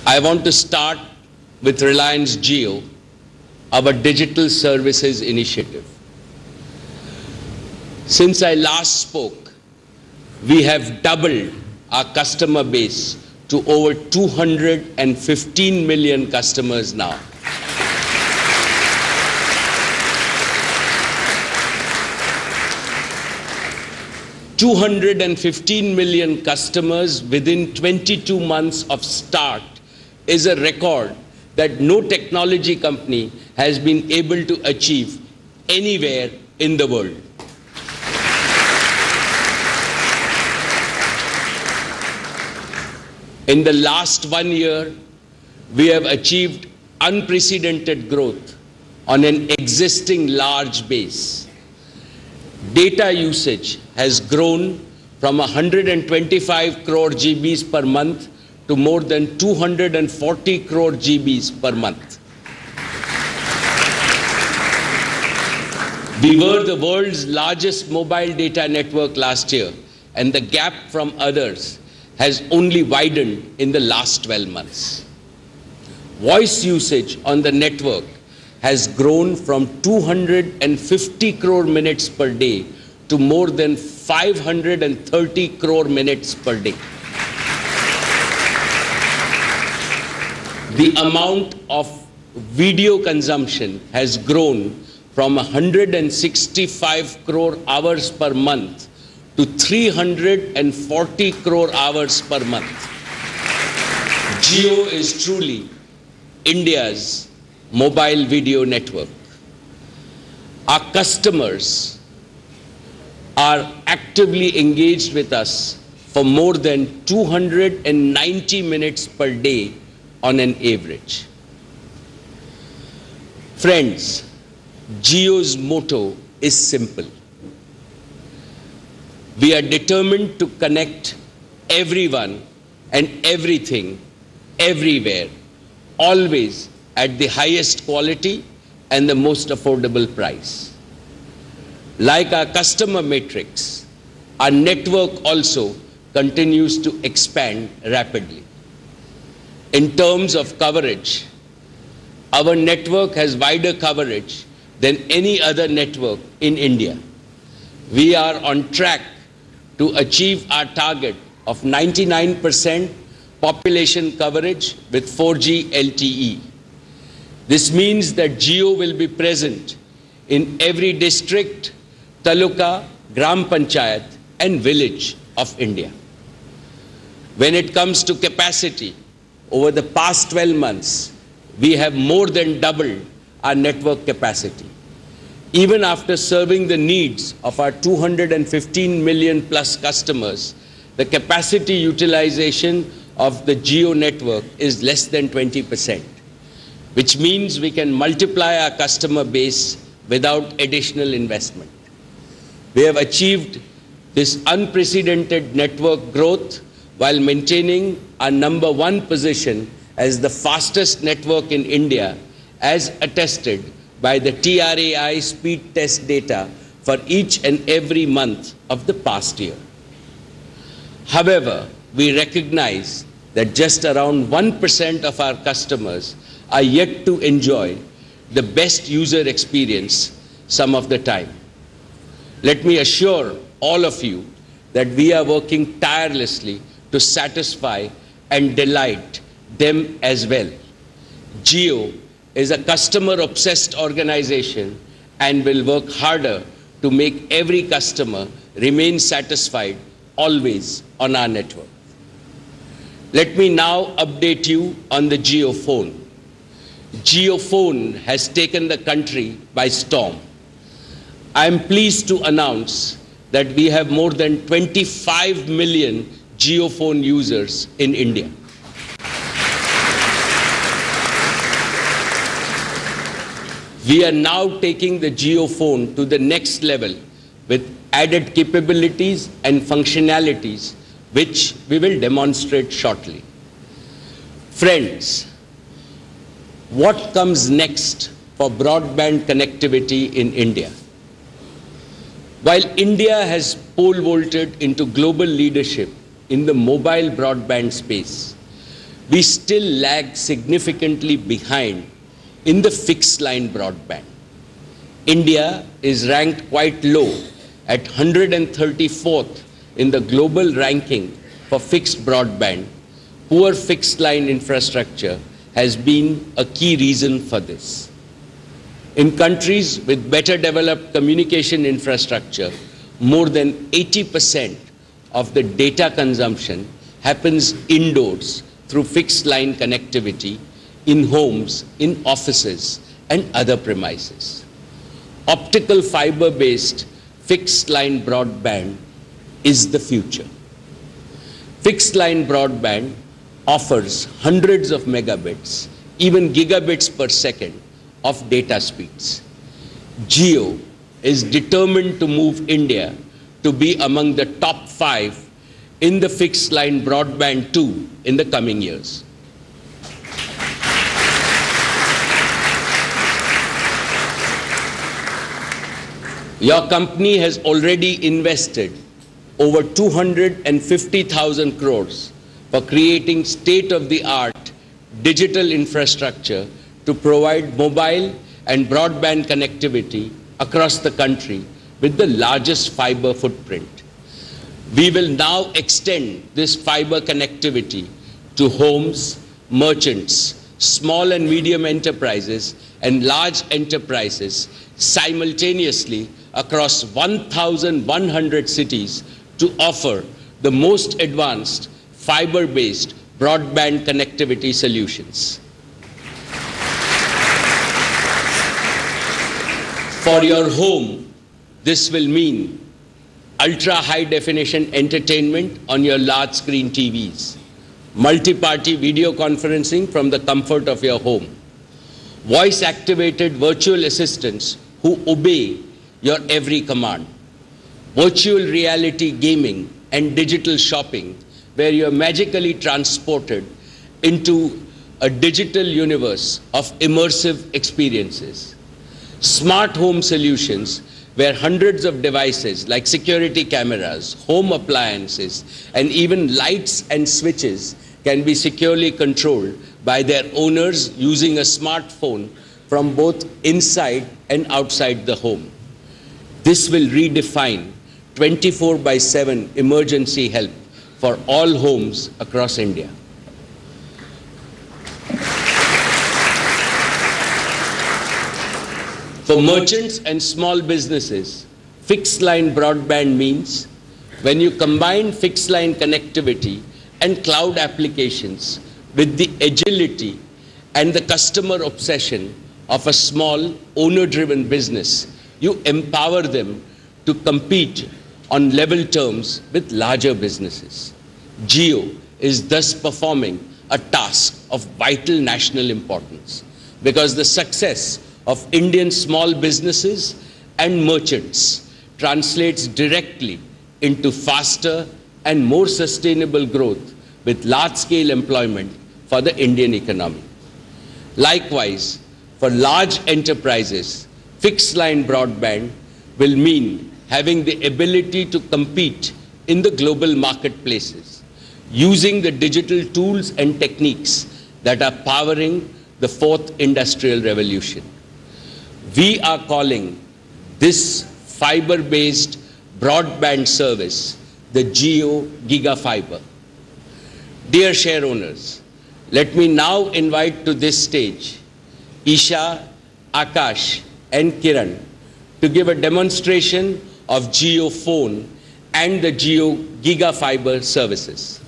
I want to start with Reliance Jio, our digital services initiative. Since I last spoke, we have doubled our customer base to over 215 million customers now. $215 million customers within 22 months of start is a record that no technology company has been able to achieve anywhere in the world. In the last 1 year, we have achieved unprecedented growth on an existing large base. Data usage has grown from 125 crore GBs per month to more than 240 crore GBs per month. We were the world's largest mobile data network last year, and the gap from others has only widened in the last 12 months. Voice usage on the network has grown from 250 crore minutes per day to more than 530 crore minutes per day. The amount of video consumption has grown from 165 crore hours per month to 340 crore hours per month. Jio is truly India's mobile video network. Our customers are actively engaged with us for more than 290 minutes per day on an average. Friends, Jio's motto is simple. We are determined to connect everyone and everything, everywhere, always at the highest quality and the most affordable price. Like our customer matrix, our network also continues to expand rapidly. In terms of coverage, our network has wider coverage than any other network in India. We are on track to achieve our target of 99% population coverage with 4G LTE. This means that Jio will be present in every district, taluka, gram panchayat and village of India. When it comes to capacity, over the past 12 months, we have more than doubled our network capacity. Even after serving the needs of our 215 million plus customers, the capacity utilization of the Jio network is less than 20%, which means we can multiply our customer base without additional investment. We have achieved this unprecedented network growth while maintaining our #1 position as the fastest network in India, as attested by the TRAI speed test data for each and every month of the past year. However, we recognize that just around 1% of our customers are yet to enjoy the best user experience some of the time. Let me assure all of you that we are working tirelessly to satisfy and delight them as well. Jio is a customer-obsessed organization and will work harder to make every customer remain satisfied always on our network. Let me now update you on the Jio phone. Jio phone has taken the country by storm. I am pleased to announce that we have more than 25 million Jio phone users in India. We are now taking the Jio phone to the next level with added capabilities and functionalities, which we will demonstrate shortly. Friends, what comes next for broadband connectivity in India? While India has pole vaulted into global leadership in the mobile broadband space, we still lag significantly behind in the fixed line broadband. India is ranked quite low at 134th in the global ranking for fixed broadband. Poor fixed line infrastructure has been a key reason for this. In countries with better developed communication infrastructure, more than 80% of the data consumption happens indoors through fixed line connectivity in homes, in offices, and other premises. Optical fiber-based fixed line broadband is the future. Fixed line broadband offers hundreds of megabits, even gigabits per second of data speeds. Jio is determined to move India to be among the top 5 in the fixed line broadband too in the coming years. Your company has already invested over 250,000 crores for creating state-of-the-art digital infrastructure to provide mobile and broadband connectivity across the country with the largest fiber footprint. We will now extend this fiber connectivity to homes, merchants, small and medium enterprises, and large enterprises simultaneously across 1,100 cities to offer the most advanced fiber-based broadband connectivity solutions. For your home, this will mean ultra-high definition entertainment on your large screen TVs, multi-party video conferencing from the comfort of your home, voice-activated virtual assistants who obey your every command, virtual reality gaming and digital shopping where you're magically transported into a digital universe of immersive experiences, smart home solutions where hundreds of devices like security cameras, home appliances, and even lights and switches can be securely controlled by their owners using a smartphone from both inside and outside the home. This will redefine 24/7 emergency help for all homes across India. For merchants and small businesses, fixed line broadband means when you combine fixed line connectivity and cloud applications with the agility and the customer obsession of a small owner-driven business, you empower them to compete on level terms with larger businesses. Jio is thus performing a task of vital national importance because the success of Indian small businesses and merchants translates directly into faster and more sustainable growth with large-scale employment for the Indian economy. Likewise, for large enterprises, fixed-line broadband will mean having the ability to compete in the global marketplaces, using the digital tools and techniques that are powering the fourth industrial revolution. We are calling this fiber-based broadband service the Jio GigaFiber. Dear share owners, let me now invite to this stage Isha, Akash, and Kiran to give a demonstration of Jio Phone and the Jio GigaFiber services.